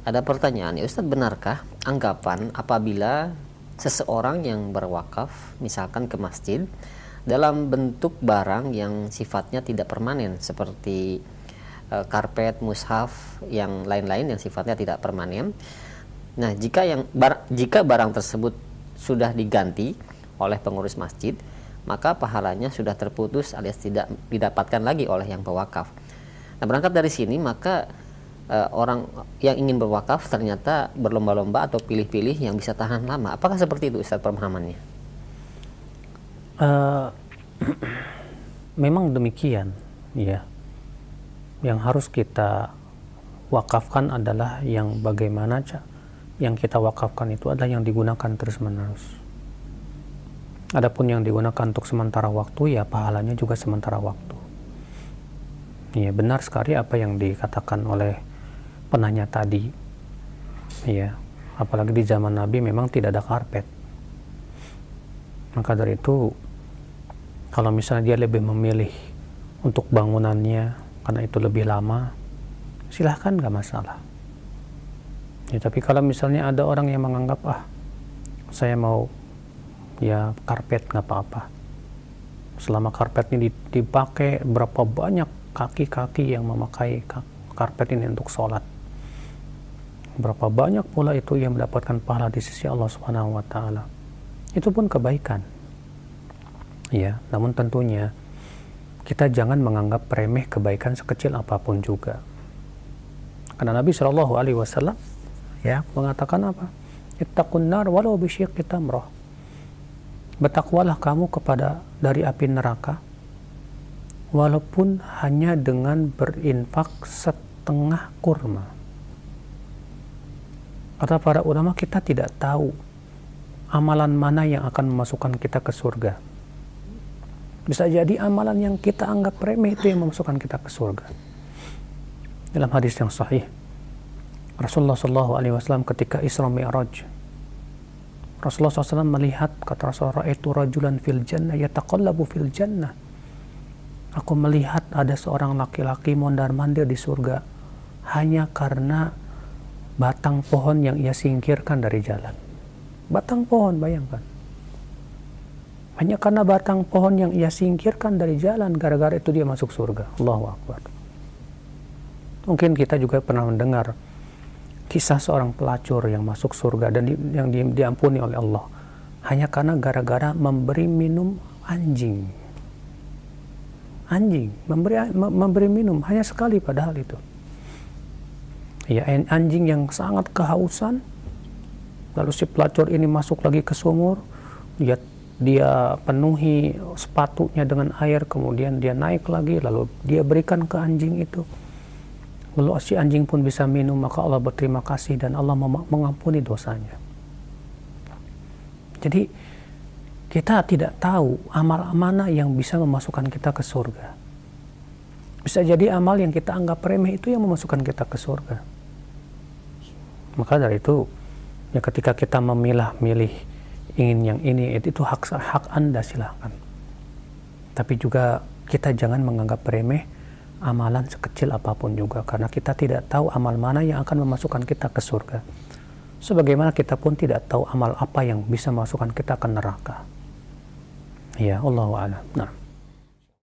Ada pertanyaan, ya Ustadz, benarkah anggapan apabila seseorang yang berwakaf misalkan ke masjid dalam bentuk barang yang sifatnya tidak permanen seperti karpet, mushaf, yang lain-lain yang sifatnya tidak permanen. Nah, jika barang tersebut sudah diganti oleh pengurus masjid, maka pahalanya sudah terputus alias tidak didapatkan lagi oleh yang berwakaf. Nah, berangkat dari sini maka orang yang ingin berwakaf ternyata berlomba-lomba atau pilih-pilih yang bisa tahan lama. Apakah seperti itu Ustaz pemahamannya? Memang demikian, ya. Yang harus kita wakafkan adalah yang bagaimana yang kita wakafkan itu adalah yang digunakan terus-menerus. Adapun yang digunakan untuk sementara waktu, ya pahalanya juga sementara waktu. Ya, benar sekali apa yang dikatakan oleh penanya tadi, ya, apalagi di zaman Nabi memang tidak ada karpet. Maka dari itu, kalau misalnya dia lebih memilih untuk bangunannya karena itu lebih lama, silahkan, nggak masalah. Ya, tapi kalau misalnya ada orang yang menganggap, saya mau ya karpet, nggak apa-apa. Selama karpet ini dipakai, berapa banyak kaki-kaki yang memakai karpet ini untuk sholat, berapa banyak pula itu yang mendapatkan pahala di sisi Allah Subhanahu wa taala. Itu pun kebaikan. Ya, namun tentunya kita jangan menganggap remeh kebaikan sekecil apapun juga. Karena Nabi Shallallahu alaihi wasallam ya mengatakan apa? Ittaqun nar walau bisyiqqi tamrah. Bertakwalah kamu dari api neraka walaupun hanya dengan berinfak setengah kurma. Kata para ulama, kita tidak tahu amalan mana yang akan memasukkan kita ke surga. Bisa jadi amalan yang kita anggap remeh itu yang memasukkan kita ke surga. Dalam hadis yang sahih, Rasulullah SAW ketika Isra Mi'raj, Rasulullah SAW melihat, kata Rasulullah, "Ra'aitu rajulan fil jannah yataqallabu fil jannah." Aku melihat ada seorang laki-laki mondar-mandir di surga hanya karena batang pohon yang ia singkirkan dari jalan. Batang pohon, bayangkan. Hanya karena batang pohon yang ia singkirkan dari jalan, gara-gara itu dia masuk surga. Allahu Akbar. Mungkin kita juga pernah mendengar kisah seorang pelacur yang masuk surga dan yang diampuni oleh Allah hanya karena gara-gara memberi minum anjing. Memberi minum hanya sekali padahal itu. Ya, anjing yang sangat kehausan, lalu si pelacur ini masuk lagi ke sumur, dia penuhi sepatunya dengan air, kemudian dia naik lagi, lalu dia berikan ke anjing itu, lalu si anjing pun bisa minum, maka Allah berterima kasih dan Allah mengampuni dosanya. Jadi kita tidak tahu amal mana yang bisa memasukkan kita ke surga. Bisa jadi amal yang kita anggap remeh itu yang memasukkan kita ke surga. Maka dari itu, ya ketika kita milih ingin yang ini, itu hak Anda, silahkan. Tapi juga kita jangan menganggap remeh amalan sekecil apapun juga, karena kita tidak tahu amal mana yang akan memasukkan kita ke surga. Sebagaimana kita pun tidak tahu amal apa yang bisa memasukkan kita ke neraka. Ya, Allahu a'lam. Nah.